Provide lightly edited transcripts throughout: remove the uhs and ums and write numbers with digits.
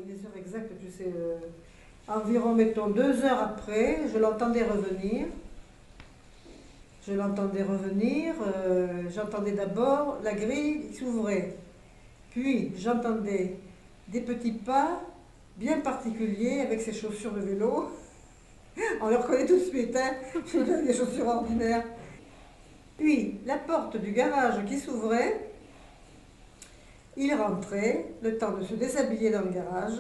les heures exactes, tu sais, environ, mettons, 2 heures après, je l'entendais revenir. J'entendais d'abord la grille qui s'ouvrait. Puis j'entendais des petits pas bien particuliers avec ses chaussures de vélo. On le reconnaît tout de suite, hein, des chaussures ordinaires. Puis la porte du garage qui s'ouvrait, il rentrait, le temps de se déshabiller dans le garage.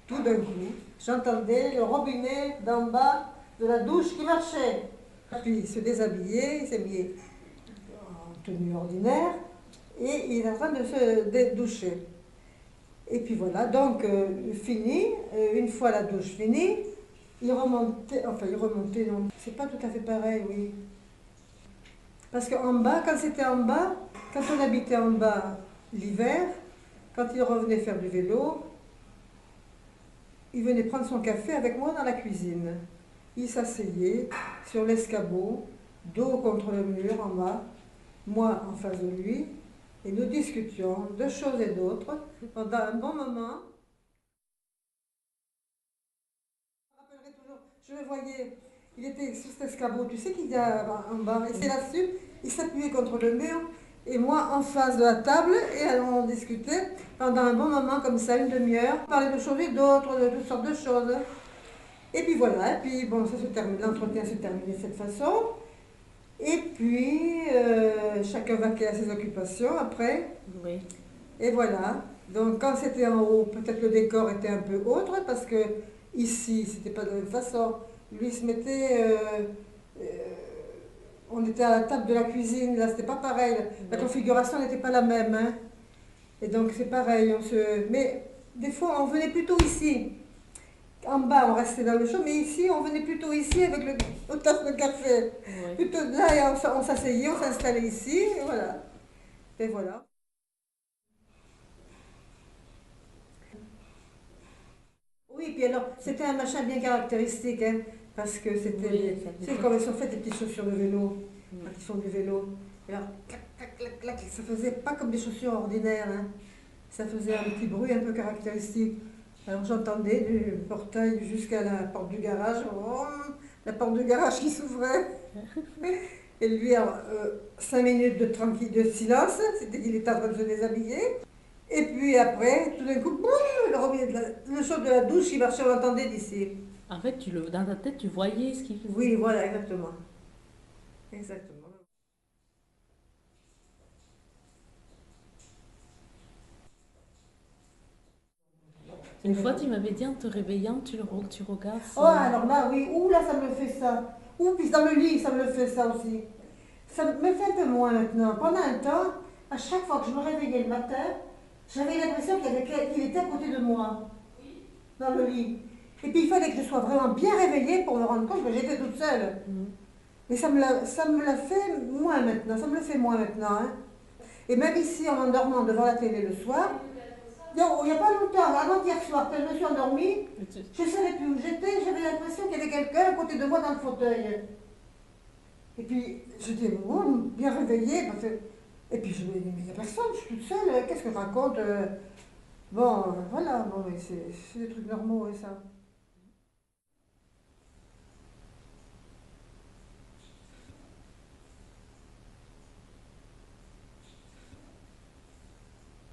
Tout d'un coup, j'entendais le robinet d'en bas de la douche qui marchait. Puis il se déshabillait, il s'est mis en tenue ordinaire et il est en train de se doucher. Et puis voilà, donc fini, une fois la douche finie, il remontait, non, c'est pas tout à fait pareil, oui. Parce qu'en bas, quand c'était en bas, quand on habitait en bas l'hiver, quand il revenait faire du vélo, il venait prendre son café avec moi dans la cuisine. Il s'asseyait sur l'escabeau, dos contre le mur en bas, moi en face de lui, et nous discutions de choses et d'autres pendant un bon moment. Je me rappellerai toujours, je le voyais, il était sur cet escabeau, tu sais qu'il y a en bas, et c'est là-dessus, il s'appuyait contre le mur, et moi en face de la table, et alors on discutait pendant un bon moment comme ça, une demi-heure, on parlait de choses et d'autres, de toutes sortes de choses. Et puis voilà, et puis bon, ça se termine, l'entretien se terminait de cette façon. Et puis chacun vaquait à ses occupations après. Oui. Et voilà. Donc quand c'était en haut, peut-être le décor était un peu autre parce que ici, c'était pas de la même façon. Lui se mettait. Euh, on était à la table de la cuisine, là c'était pas pareil. La configuration n'était pas la même. Hein. Et donc c'est pareil. Mais des fois, on venait plutôt ici. En bas, on restait dans le chaud, mais ici, on venait plutôt ici avec nos tasses de café. Oui. Plutôt là, on s'asseyait, on s'installait ici, et voilà. Et voilà. Oui, puis alors, c'était un machin bien caractéristique, hein, parce que c'était, Oui, tu sais, quand ils sont faites des petites chaussures de vélo, quand ils font du vélo. Et alors, clac, clac, clac, clac, ça faisait pas comme des chaussures ordinaires, hein. Ça faisait un petit bruit un peu caractéristique. Alors j'entendais du portail jusqu'à la porte du garage, oh, la porte du garage qui s'ouvrait. Et lui, 5 minutes de silence, c'était qu'il était en train de se déshabiller. Et puis après, tout d'un coup, boum, le chaud de la douche, il marchait, on l'entendait d'ici. En fait, dans ta tête, tu voyais ce qu'il faisait. Oui, voilà, exactement. Exactement. Une fois, tu m'avais dit en te réveillant, tu regardes. Oh, alors là, oui, ouh, là, ça me fait ça. Ouh, puis dans le lit, ça me le fait ça aussi. Ça me fait un peu moins maintenant. Pendant un temps, à chaque fois que je me réveillais le matin, j'avais l'impression qu'il était à côté de moi, dans le lit. Et puis il fallait que je sois vraiment bien réveillée pour me rendre compte que j'étais toute seule. Mais ça me l'a fait moins maintenant, ça me le fait moins maintenant. Hein. Et même ici, en m'endormant devant la télé le soir, il n'y a pas longtemps, avant-hier soir, quand je me suis endormie, je ne savais plus où j'étais, j'avais l'impression qu'il y avait quelqu'un à côté de moi dans le fauteuil. Et puis, j'étais bien réveillée, et puis je me dis, mais il n'y a personne, je suis toute seule, qu'est-ce que je raconte Bon, voilà, bon, c'est des trucs normaux et ça.